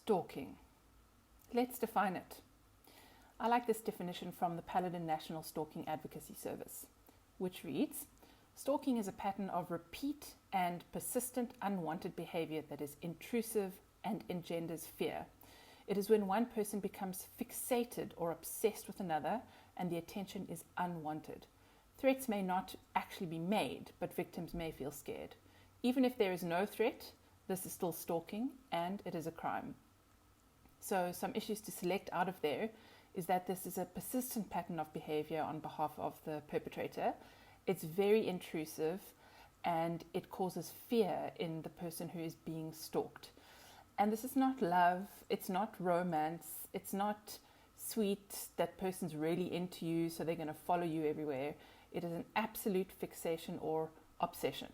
Stalking. Let's define it. I like this definition from the Paladin National Stalking Advocacy Service, which reads, stalking is a pattern of repeat and persistent unwanted behavior that is intrusive and engenders fear. It is when one person becomes fixated or obsessed with another and the attention is unwanted. Threats may not actually be made, but victims may feel scared. Even if there is no threat, this is still stalking and it is a crime. So some issues to select out of there is that this is a persistent pattern of behavior on behalf of the perpetrator. It's very intrusive and it causes fear in the person who is being stalked. And this is not love, it's not romance, it's not sweet, that person's really into you so they're going to follow you everywhere. It is an absolute fixation or obsession.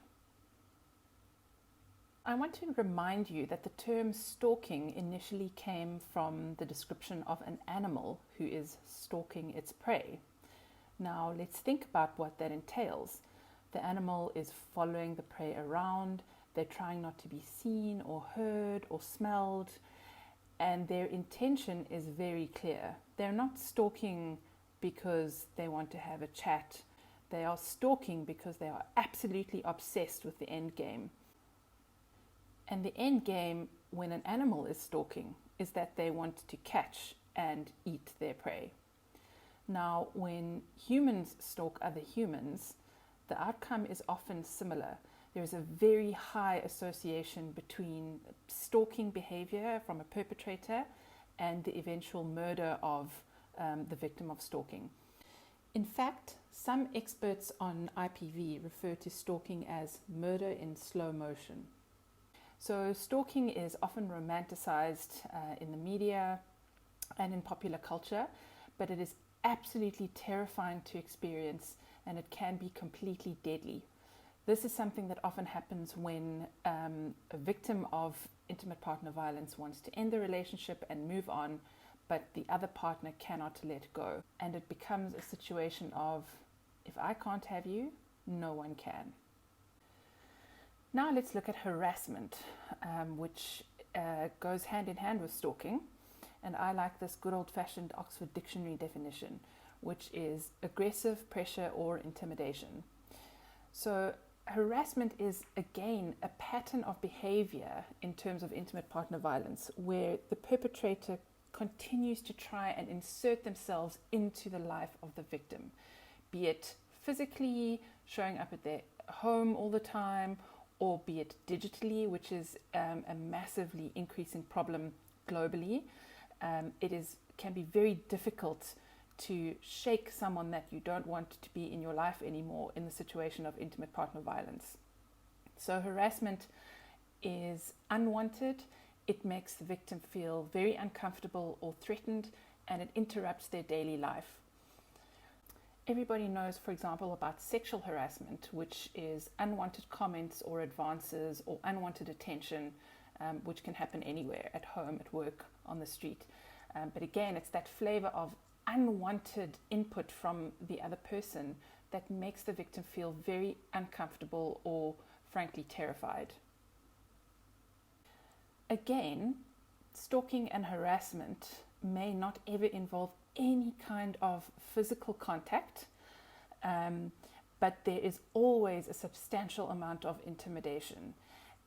I want to remind you that the term stalking initially came from the description of an animal who is stalking its prey. Now let's think about what that entails. The animal is following the prey around, they're trying not to be seen or heard or smelled, and their intention is very clear. They're not stalking because they want to have a chat. They are stalking because they are absolutely obsessed with the end game. And the end game when an animal is stalking is that they want to catch and eat their prey. Now, when humans stalk other humans, the outcome is often similar. There is a very high association between stalking behavior from a perpetrator and the eventual murder of the victim of stalking. In fact, some experts on IPV refer to stalking as murder in slow motion. So stalking is often romanticized in the media and in popular culture, but it is absolutely terrifying to experience and it can be completely deadly. This is something that often happens when a victim of intimate partner violence wants to end the relationship and move on, but the other partner cannot let go. And it becomes a situation of, if I can't have you, no one can. Now let's look at harassment, which goes hand in hand with stalking. And I like this good old-fashioned Oxford Dictionary definition, which is aggressive pressure or intimidation. So harassment is, again, a pattern of behavior in terms of intimate partner violence, where the perpetrator continues to try and insert themselves into the life of the victim, be it physically showing up at their home all the time, or be it digitally, which is a massively increasing problem globally. Can be very difficult to shake someone that you don't want to be in your life anymore in the situation of intimate partner violence. So harassment is unwanted. It makes the victim feel very uncomfortable or threatened, and it interrupts their daily life. Everybody knows, for example, about sexual harassment, which is unwanted comments or advances or unwanted attention, which can happen anywhere, at home, at work, on the street. But again, it's that flavor of unwanted input from the other person that makes the victim feel very uncomfortable or frankly terrified. Again, stalking and harassment may not ever involve any kind of physical contact, but there is always a substantial amount of intimidation,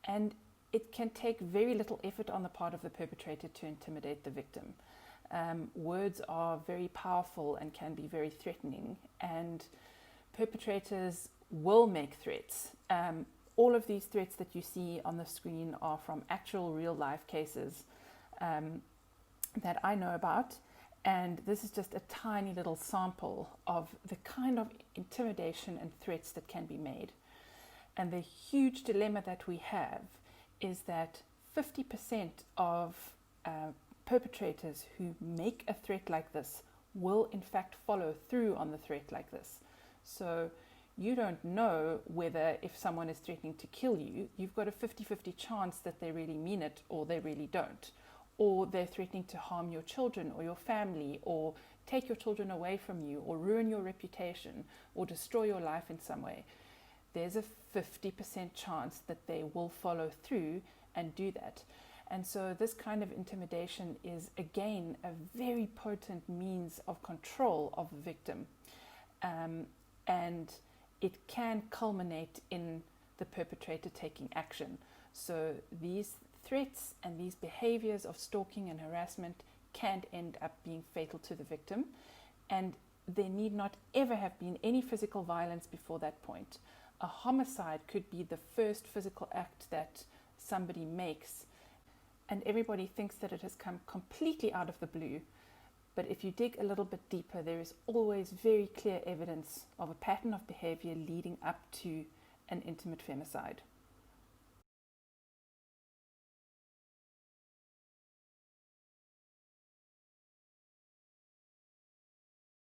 and it can take very little effort on the part of the perpetrator to intimidate the victim. Words are very powerful and can be very threatening, and perpetrators will make threats. All of these threats that you see on the screen are from actual real life cases that I know about, and this is just a tiny little sample of the kind of intimidation and threats that can be made. And the huge dilemma that we have is that 50% of perpetrators who make a threat like this will in fact follow through on the threat like this. So you don't know whether, if someone is threatening to kill you, you've got a 50-50 chance that they really mean it or they really don't. Or they're threatening to harm your children or your family, or take your children away from you, or ruin your reputation, or destroy your life in some way. There's a 50% chance that they will follow through and do that. And so this kind of intimidation is, again, a very potent means of control of the victim. And it can culminate in the perpetrator taking action. So these threats and these behaviors of stalking and harassment can end up being fatal to the victim. And there need not ever have been any physical violence before that point. A homicide could be the first physical act that somebody makes, and everybody thinks that it has come completely out of the blue. But if you dig a little bit deeper, there is always very clear evidence of a pattern of behavior leading up to an intimate femicide.